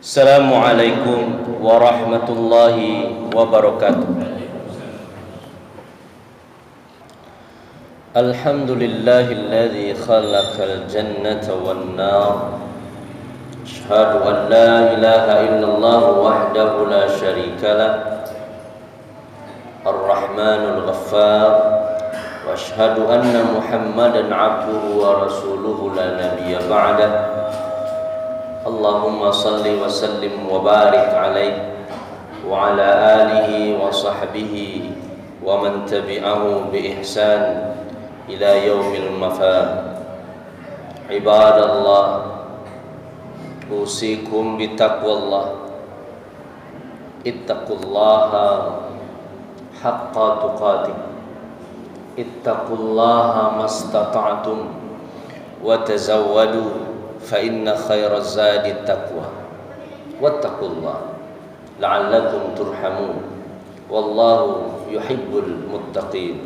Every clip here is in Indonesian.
Assalamualaikum warahmatullahi wabarakatuh. Alhamdulillahilladzi khalaqal jannata wan nar. Asyhadu an la ilaha illallah wahdahu la syarikalah. Ar-Rahmanul Ghaffar. Wa asyhadu anna Muhammadan abduhu wa rasuluhu la nabiyya ba'dah. Allahumma salli wa sallim wa barik alaih wa ala alihi wa sahbihi wa man tabi'ahu bi ihsan ila yaumil mafad. Ibadallah, usikum bi taqwallah. Ittaqullaha haqqa tuqatih. Ittaqullaha mastata'tum wa tazawwadu fa inna khairaz zadi taqwa wattaqullah la'allakum turhamun wallahu yuhibbul muttaqin.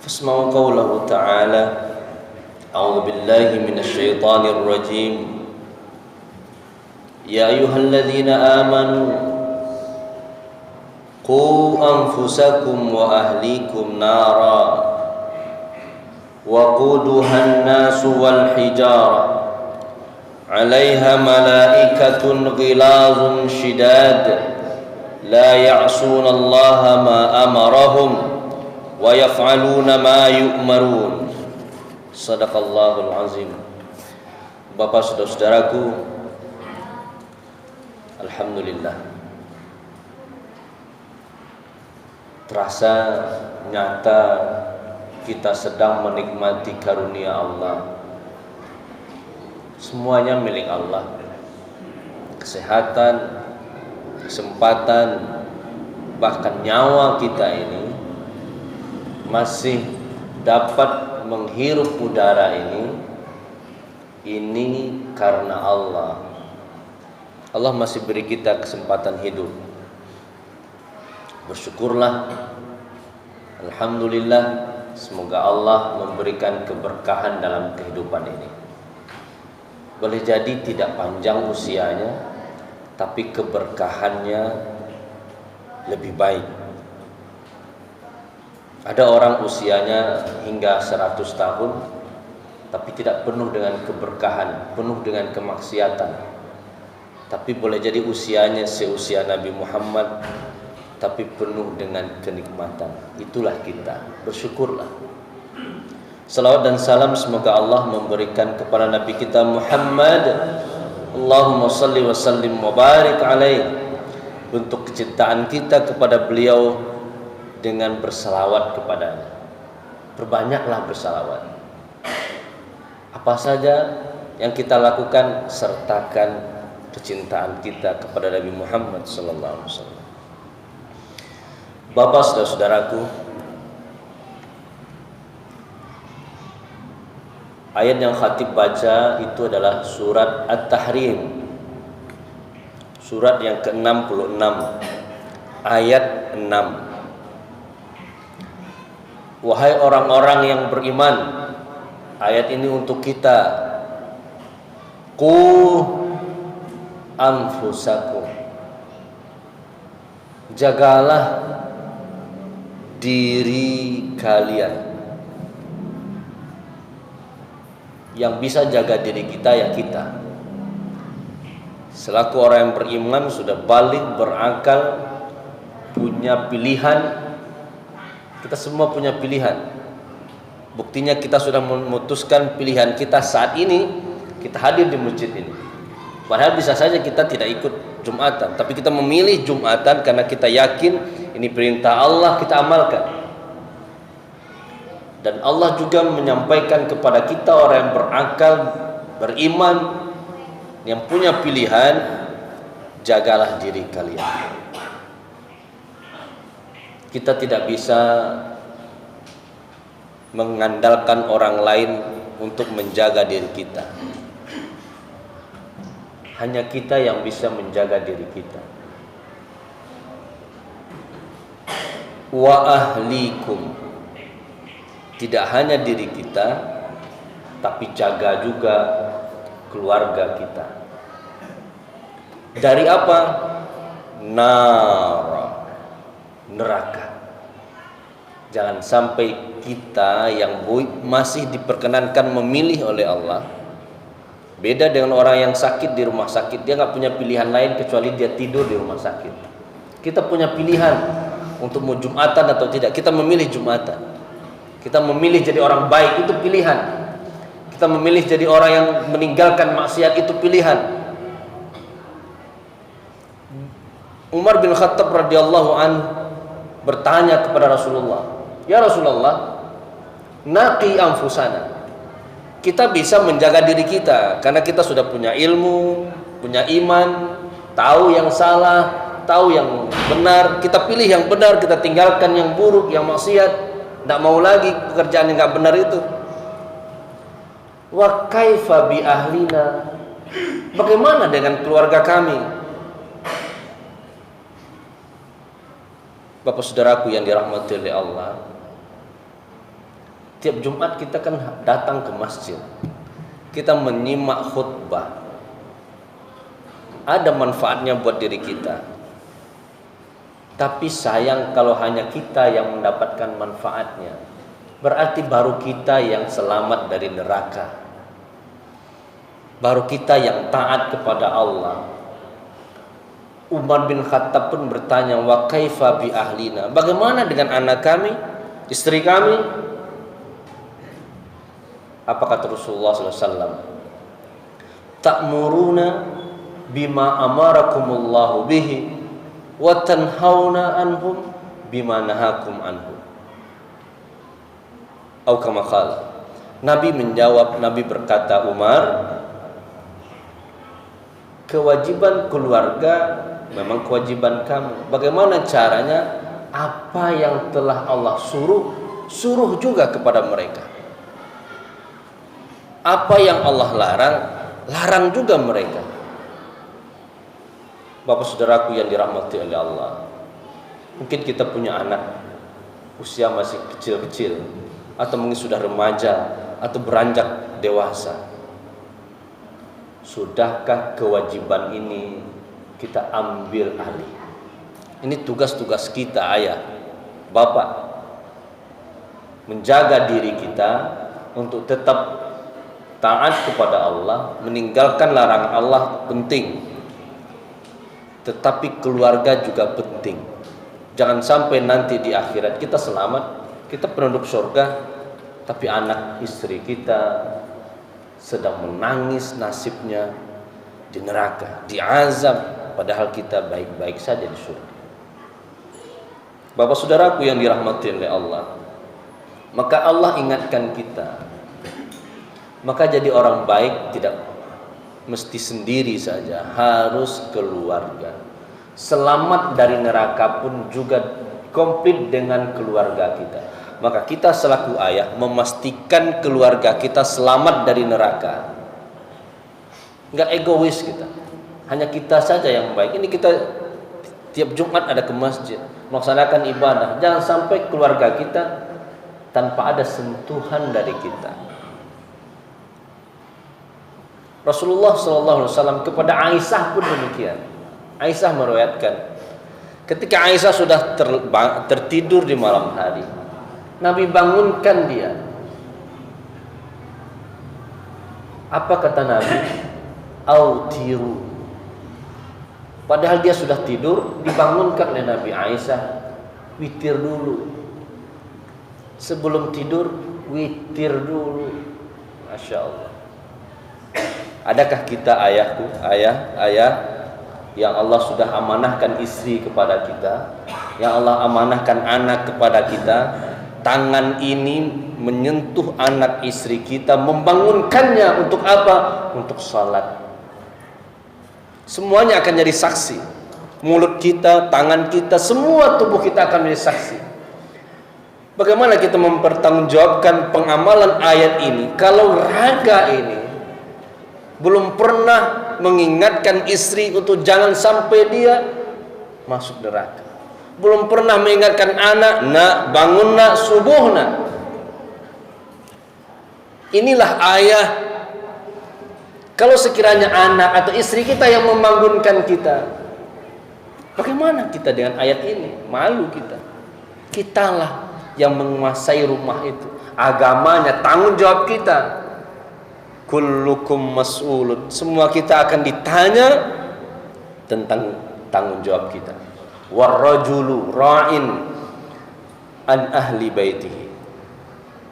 Fasma'u qawlahu ta'ala. A'udzu billahi minasy syaithanir rajim. Ya ayyuhalladzina amanu qu anfusakum wa ahlikum nara waquduhan nasu wal hijarah 'alaiha malaikatun ghilazun shidad la ya'sunallaha ma amarahum wa yaf'aluna ma yu'marun. Shadaqallahul azim. Bapak saudara-saudaraku, alhamdulillah, terasa nyata kita sedang menikmati karunia Allah. Semuanya milik Allah. Kesehatan, kesempatan, bahkan nyawa kita ini masih dapat menghirup udara ini karena Allah. Allah masih beri kita kesempatan hidup. Bersyukurlah. Alhamdulillah. Semoga Allah memberikan keberkahan dalam kehidupan ini. Boleh jadi tidak panjang usianya, tapi keberkahannya lebih baik. Ada orang usianya hingga 100 tahun, tapi tidak penuh dengan keberkahan, penuh dengan kemaksiatan. Tapi boleh jadi usianya seusia Nabi Muhammad, tapi penuh dengan kenikmatan. Itulah kita, bersyukurlah. Salawat dan salam semoga Allah memberikan kepada Nabi kita Muhammad. Allahumma salli wa sallim wa barik alaih. Bentuk kecintaan kita kepada beliau dengan bersalawat kepadanya. Perbanyaklah bersalawat. Apa saja yang kita lakukan, sertakan kecintaan kita kepada Nabi Muhammad sallallahu alaihi wasallam. Bapak saudara-saudaraku, ayat yang khatib baca itu adalah surat At-Tahrim, surat yang ke-66, ayat 6. Wahai orang-orang yang beriman, ayat ini untuk kita. Qu anfusakum, jagalah diri kalian. Yang bisa jaga diri kita ya kita. Selaku orang yang beriman, sudah balik, berakal, punya pilihan. Kita semua punya pilihan. Buktinya kita sudah memutuskan pilihan kita saat ini. Kita hadir di masjid ini. Padahal bisa saja kita tidak ikut Jumatan, tapi kita memilih Jumatan karena kita yakin ini perintah Allah, kita amalkan. Dan Allah juga menyampaikan kepada kita, orang yang berakal, beriman, yang punya pilihan, jagalah diri kalian. Kita tidak bisa mengandalkan orang lain untuk menjaga diri kita. Hanya kita yang bisa menjaga diri kita. Wa ahlikum, tidak hanya diri kita, tapi jaga juga keluarga kita. Dari apa? Neraka. Jangan sampai kita yang masih diperkenankan memilih oleh Allah. Beda dengan orang yang sakit di rumah sakit, dia nggak punya pilihan lain kecuali dia tidur di rumah sakit. Kita punya pilihan untuk mau Jumatan atau tidak. Kita memilih Jumatan. Kita memilih jadi orang baik, itu pilihan. Kita memilih jadi orang yang meninggalkan maksiat, itu pilihan. Umar bin Khattab radhiyallahu anhu bertanya kepada Rasulullah, "Ya Rasulullah, naqi anfusana." Kita bisa menjaga diri kita karena kita sudah punya ilmu, punya iman, tahu yang salah, tahu yang benar. Kita pilih yang benar, kita tinggalkan yang buruk, yang maksiat. Tidak mau lagi pekerjaan yang nggak benar itu. Wa kaifa bi ahlina? Bagaimana dengan keluarga kami? Bapak saudaraku yang dirahmati oleh Allah, tiap Jumat kita kan datang ke masjid, kita menyimak khutbah, ada manfaatnya buat diri kita. Tapi sayang kalau hanya kita yang mendapatkan manfaatnya, berarti baru kita yang selamat dari neraka, baru kita yang taat kepada Allah. Umar bin Khattab pun bertanya, wa kaifa bi ahlina? Bagaimana dengan anak kami, istri kami? Apa kata Rasulullah SAW? Ta'muruna bima amarakumullahu bihi wa tanhauna anhum bima nahakum anhu. Atau kama qala. Nabi menjawab, Nabi berkata, Umar, kewajiban keluarga memang kewajiban kamu. Bagaimana caranya? Apa yang telah Allah suruh juga kepada mereka. Apa yang Allah larang juga mereka. Bapak saudaraku yang dirahmati oleh Allah, mungkin kita punya anak usia masih kecil-kecil, atau mungkin sudah remaja, atau beranjak dewasa. Sudahkah kewajiban ini kita ambil alih? Ini tugas-tugas kita, ayah, bapak, menjaga diri kita untuk tetap taat kepada Allah, meninggalkan larangan Allah penting, tetapi keluarga juga penting. Jangan sampai nanti di akhirat kita selamat, kita penduduk surga, tapi anak istri kita sedang menangis nasibnya di neraka, diazab, padahal kita baik-baik saja di surga. Bapak saudaraku yang dirahmati oleh Allah, maka Allah ingatkan kita, maka jadi orang baik tidak mesti sendiri saja, harus keluarga. Selamat dari neraka pun juga komplit dengan keluarga kita. Maka kita selaku ayah memastikan keluarga kita selamat dari neraka. Enggak egois kita, hanya kita saja yang baik. Ini kita tiap Jumat ada ke masjid, melaksanakan ibadah. Jangan sampai keluarga kita tanpa ada sentuhan dari kita. Rasulullah SAW kepada Aisyah pun demikian. Aisyah meriwayatkan, ketika Aisyah sudah tertidur di malam hari, Nabi bangunkan dia. Apa kata Nabi? Autiru. Padahal dia sudah tidur, dibangunkan oleh Nabi. Aisyah, witir dulu. Sebelum tidur, witir dulu. Masya Allah. Adakah kita ayahku, ayah yang Allah sudah amanahkan istri kepada kita, yang Allah amanahkan anak kepada kita, tangan ini menyentuh anak istri kita, membangunkannya untuk apa? Untuk salat. Semuanya akan jadi saksi. Mulut kita, tangan kita, semua tubuh kita akan menjadi saksi. Bagaimana kita mempertanggungjawabkan pengamalan ayat ini kalau raga ini belum pernah mengingatkan istri untuk jangan sampai dia masuk neraka, belum pernah mengingatkan anak, nak bangun nak, subuh nak. Inilah ayah Kalau sekiranya anak atau istri kita yang membangunkan kita, bagaimana kita dengan ayat ini? Malu kita. Kitalah yang menguasai rumah itu. Agamanya, tanggung jawab kita. Kullukum mas'ulun. Semua kita akan ditanya tentang tanggung jawab kita. Warrajulu ra'in an ahli baitihi.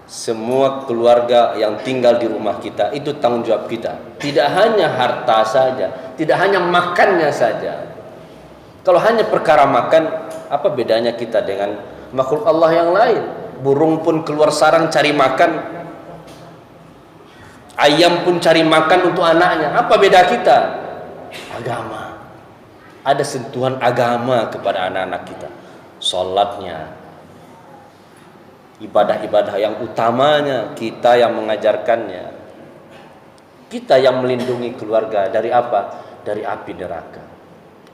Semua keluarga yang tinggal di rumah kita itu tanggung jawab kita. Tidak hanya harta saja, tidak hanya makannya saja. Kalau hanya perkara makan, apa bedanya kita dengan makhluk Allah yang lain? Burung pun keluar sarang cari makan, ayam pun cari makan untuk anaknya. Apa beda kita? Agama. Ada sentuhan agama kepada anak-anak kita. Salatnya, ibadah-ibadah yang utamanya kita yang mengajarkannya. Kita yang melindungi keluarga dari apa? Dari api neraka.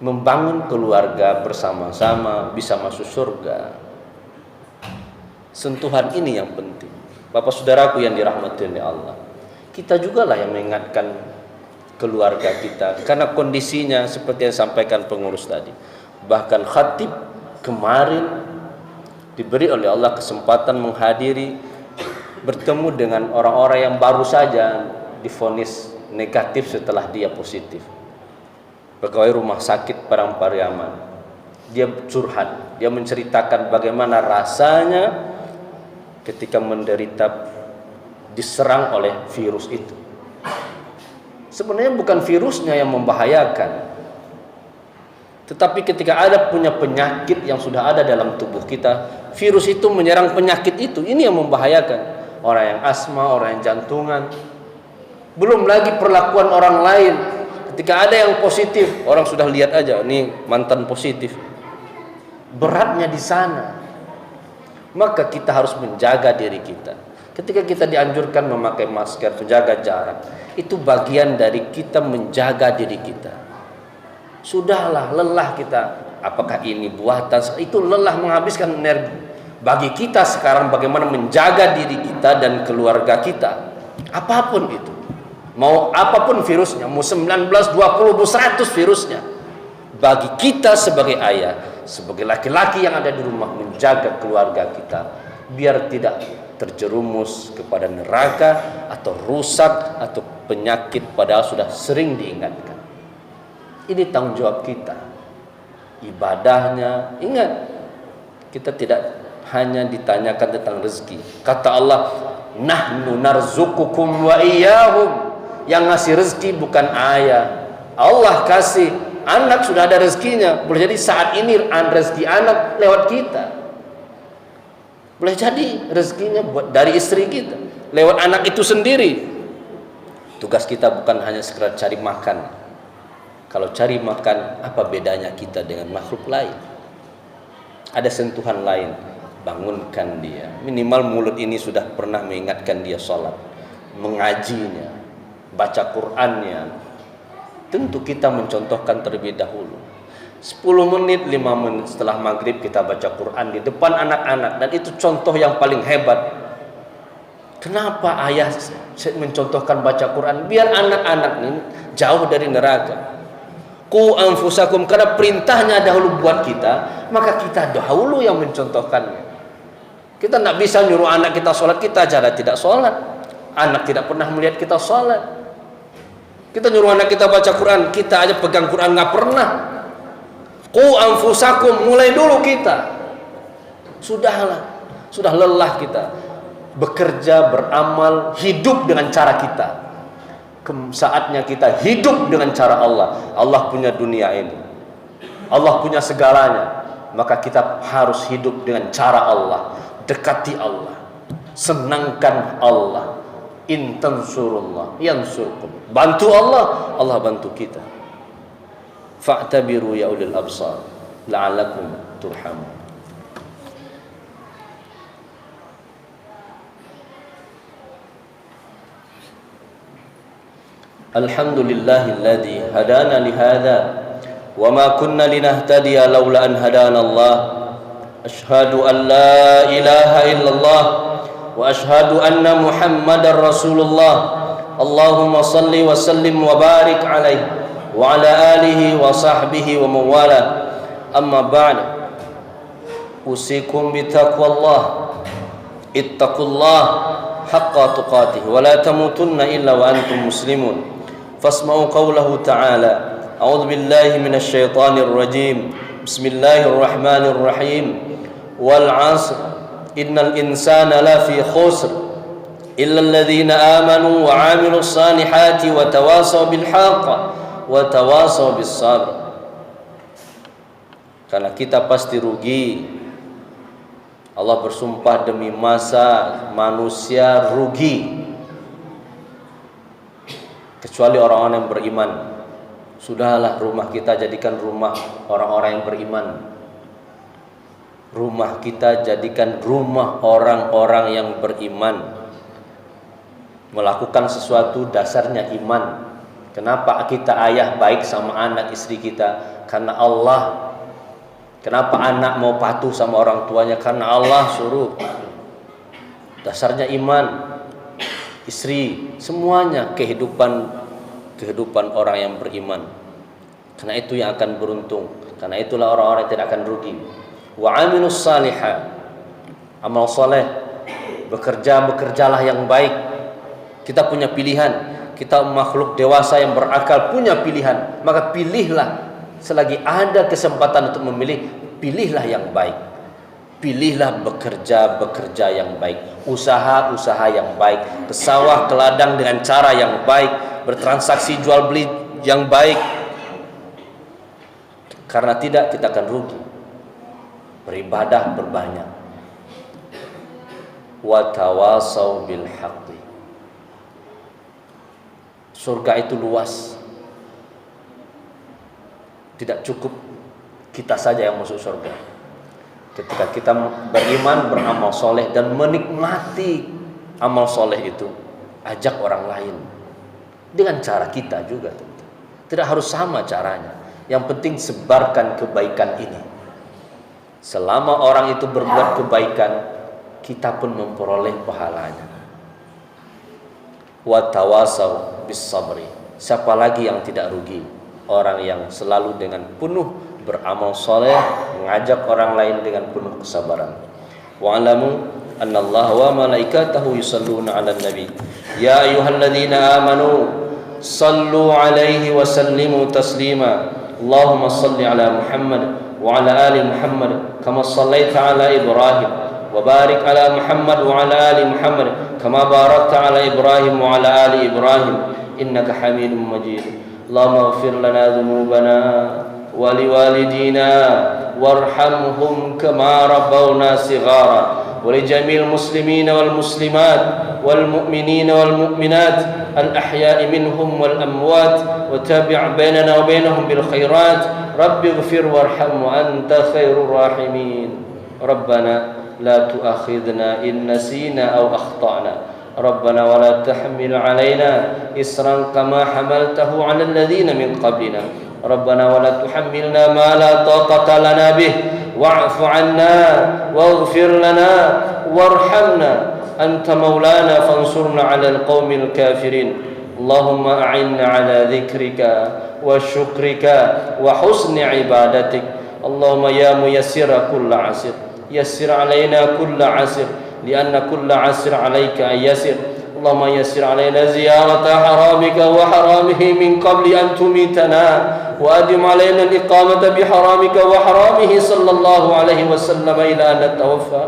Membangun keluarga bersama-sama bisa masuk surga. Sentuhan ini yang penting. Bapak saudaraku yang dirahmati oleh Allah, kita juga lah yang mengingatkan keluarga kita, karena kondisinya seperti yang disampaikan pengurus tadi. Bahkan khatib kemarin diberi oleh Allah kesempatan menghadiri, bertemu dengan orang-orang yang baru saja divonis negatif setelah dia positif. Pegawai rumah sakit Parang-Pariaman, dia curhat, dia menceritakan bagaimana rasanya ketika menderita diserang oleh virus itu. Sebenarnya bukan virusnya yang membahayakan, tetapi ketika ada punya penyakit yang sudah ada dalam tubuh kita, virus itu menyerang penyakit itu, ini yang membahayakan. Orang yang asma, orang yang jantungan, belum lagi perlakuan orang lain. Ketika ada yang positif, orang sudah lihat aja, ini mantan positif. Beratnya di sana. Maka kita harus menjaga diri kita. Ketika kita dianjurkan memakai masker, menjaga jarak, itu bagian dari kita menjaga diri kita. Sudahlah, lelah kita. Apakah ini buatan? Itu lelah, menghabiskan energi. Bagi kita sekarang bagaimana menjaga diri kita dan keluarga kita. Apapun itu. Mau apapun virusnya, mau 19, 20, 100 virusnya. Bagi kita sebagai ayah, sebagai laki-laki yang ada di rumah, menjaga keluarga kita biar tidak terjerumus kepada neraka atau rusak atau penyakit, padahal sudah sering diingatkan. Ini tanggung jawab kita. Ibadahnya, ingat, kita tidak hanya ditanyakan tentang rezeki. Kata Allah, nahnu narzukukum wa iyyahum. Yang ngasih rezeki bukan ayah, Allah kasih. Anak sudah ada rezekinya. Boleh jadi saat ini rezeki anak lewat kita. Boleh jadi rezekinya buat dari istri kita, lewat anak itu sendiri. Tugas kita bukan hanya sekedar cari makan. Kalau cari makan, apa bedanya kita dengan makhluk lain? Ada sentuhan lain. Bangunkan dia. Minimal mulut ini sudah pernah mengingatkan dia sholat, mengajinya, baca Qur'annya. Tentu kita mencontohkan terlebih dahulu. 10 menit, 5 menit setelah maghrib kita baca Quran di depan anak-anak. Dan itu contoh yang paling hebat. Kenapa ayah mencontohkan baca Quran? Biar anak-anak ini jauh dari neraka. Qu anfusakum, karena perintahnya dahulu buat kita, maka kita dahulu yang mencontohkannya. Kita tidak bisa nyuruh anak kita sholat, kita aja tidak sholat. Anak tidak pernah melihat kita sholat. Kita nyuruh anak kita baca Quran, kita aja pegang Quran nggak pernah. Qu anfusakum, mulai dulu kita. Sudahlah, sudah lelah kita bekerja, beramal, hidup dengan cara kita. Saatnya kita hidup dengan cara Allah. Allah punya dunia ini, Allah punya segalanya. Maka kita harus hidup dengan cara Allah. Dekati Allah, senangkan Allah. In tansurullah yansurkum. Bantu Allah, Allah bantu kita. Fa'tabiru ya ulil absar la'allakum turhamun. Alhamdulillahilladzi hadana lihadza wa ma kunna linahtadiya laula an hadana Allah. Asyhadu an la ilaha illallah wa asyhadu anna Muhammadar Rasulullah. اللهم صل وسلم وبارك عليه وعلى آله وصحبه ومن والاه. أما بعد، أوصيكم بتقوى الله. اتقوا الله حق تقاته ولا تموتن إلا وأنتم مسلمون. فاسمعوا قوله تعالى: أعوذ بالله من الشيطان الرجيم. بسم الله الرحمن الرحيم. والعصر إن الإنسان لفي خسر إلا الذين آمنوا وعملوا الصالحات وتواصوا بالحق وتواصوا بالصبر. Karena kita pasti rugi. Allah bersumpah demi masa manusia rugi, kecuali orang-orang yang beriman. Sudahlah, rumah kita jadikan rumah orang-orang yang beriman. Rumah kita jadikan rumah orang-orang yang beriman. Melakukan sesuatu dasarnya iman. Kenapa kita ayah baik sama anak istri kita? Karena Allah. Kenapa anak mau patuh sama orang tuanya? Karena Allah suruh. Dasarnya iman. Istri, semuanya kehidupan orang yang beriman. Karena itu yang akan beruntung. Karena itulah orang-orang yang tidak akan rugi. Wa amilus salihah, amal soleh. Bekerjalah yang baik. Kita punya pilihan. Kita makhluk dewasa yang berakal, punya pilihan. Maka pilihlah. Selagi ada kesempatan untuk memilih, pilihlah yang baik. Pilihlah bekerja yang baik. Usaha yang baik. Ke sawah, ke ladang dengan cara yang baik. Bertransaksi jual beli yang baik. Karena tidak, kita akan rugi. Beribadah berbanyak. Wa tawasau bil haqqi. Surga itu luas. Tidak cukup kita saja yang masuk surga. Ketika kita beriman, beramal soleh dan menikmati amal soleh itu, ajak orang lain dengan cara kita juga. Tidak harus sama caranya. Yang penting sebarkan kebaikan ini. Selama orang itu berbuat kebaikan, kita pun memperoleh pahalanya. Wa tawasau bis sabri. Siapa lagi yang tidak rugi? Orang yang selalu dengan penuh beramal soleh, mengajak orang lain dengan penuh kesabaran. Wa'lamu anna Allah wa malaikatahu yusalluna 'alan nabi. Ya ayyuhalladzina amanu sallu 'alaihi wa sallimu taslima. Allahumma salli 'ala Muhammad wa 'ala ali Muhammad kama shallaita 'ala Ibrahim wa barik 'ala Muhammad wa 'ala ali Muhammad kama barakta 'ala Ibrahim wa 'ala ali Ibrahim innaka Hamidum Majid. Allahumma ighfir lana dhunubana wa liwalidina warhamhum kama rabbawna shighara wa li jamil muslimina wal muslimat wal mu'minina wal mu'minat al ahya'i minhum wal amwat wa tabi' bainana wa bainahum bil khairat rabbi ighfir warham wa anta khairur rahimin. Rabbana la tu'akhidna in nasina aw akhtana. ربنا ولا تحمل علينا إصرا كما حملته على الذين من قبلنا ربنا ولا تحملنا ما لا طاقة لنا به واعف عنا واغفر لنا وارحمنا أنت مولانا فانصرنا على القوم الكافرين اللهم أعنا على ذكرك وشكرك وحسن عبادتك اللهم يا ميسر كل عسر يسر علينا كل عسر لأن كل عسر عليك أن يسر اللهم يسر علينا زيارة حرامك وحرامه من قبل أن تميتنا وأدم علينا الإقامة بحرامك وحرامه صلى الله عليه وسلم إلى أن نتوفى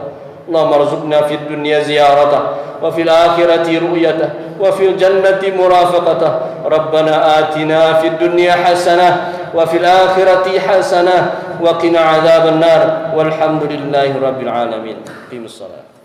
اللهم ارزقنا في الدنيا زيارته وفي الآخرة رؤيته وفي الجنة مرافقته ربنا آتنا في الدنيا حسنة وفي الآخرة حسنة وقنا عذاب النار والحمد لله رب العالمين. قم الصلاة.